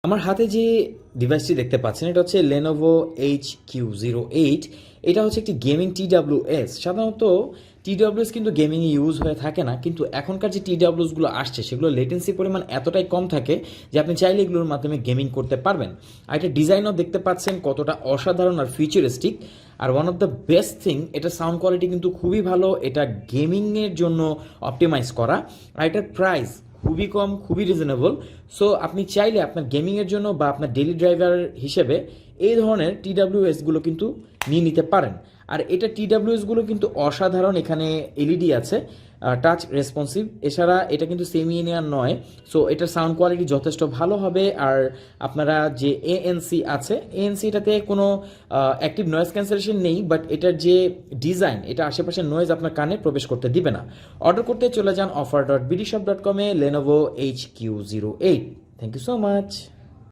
আমার হাতে যে ডিভাইসটি দেখতে পাচ্ছেন এটা হচ্ছে Lenovo hq08। এটা হচ্ছে একটি গেমিং TWS। সাধারণত TWS কিন্তু গেমিংয়ে ইউজ হয়ে থাকে না, কিন্তু এখনকার যে TWSগুলো আসছে সেগুলো লেটেন্সি পরিমাণ এতটাই কম থাকে যে আপনি চাইলে এগুলোর মাধ্যমে গেমিং করতে পারবেন। আর এটা ডিজাইনও দেখতে পাচ্ছেন কতটা অসাধারণ আর futuristic. R one of the best thing, এটা সাউন্ড কোয়ালিটি কিন্তু খুবই ভালো, এটা গেমিংয়ের জন্য অপটিমাইজ করা। আর এটার প্রাইস খুবই কম, খুবই রিজনেবল। সো আপনি চাইলে আপনার গেমিংয়ের জন্য বা আপনার ডেইলি ড্রাইভার হিসেবে এই ধরনের TWSগুলো কিন্তু নিয়ে নিতে পারেন। আর এটা TWSগুলো কিন্তু অসাধারণ, এখানে এলইডি আছে, টাচ রেসপন্সিভ। এছাড়া এটা কিন্তু সেমি ইনিয়ার নয়, সো এটার সাউন্ড কোয়ালিটি যথেষ্ট ভালো হবে। আর আপনারা যে ANC আছে, এটাতে কোনো অ্যাক্টিভ নয়েজ ক্যান্সেলেশন নেই, বাট এটার যে ডিজাইন, এটা আশেপাশের নয়েজ আপনার কানে প্রবেশ করতে দিবে না। অর্ডার করতে চলে যান offer.bdshop.com-এ Lenovo hq08। Thank you so much.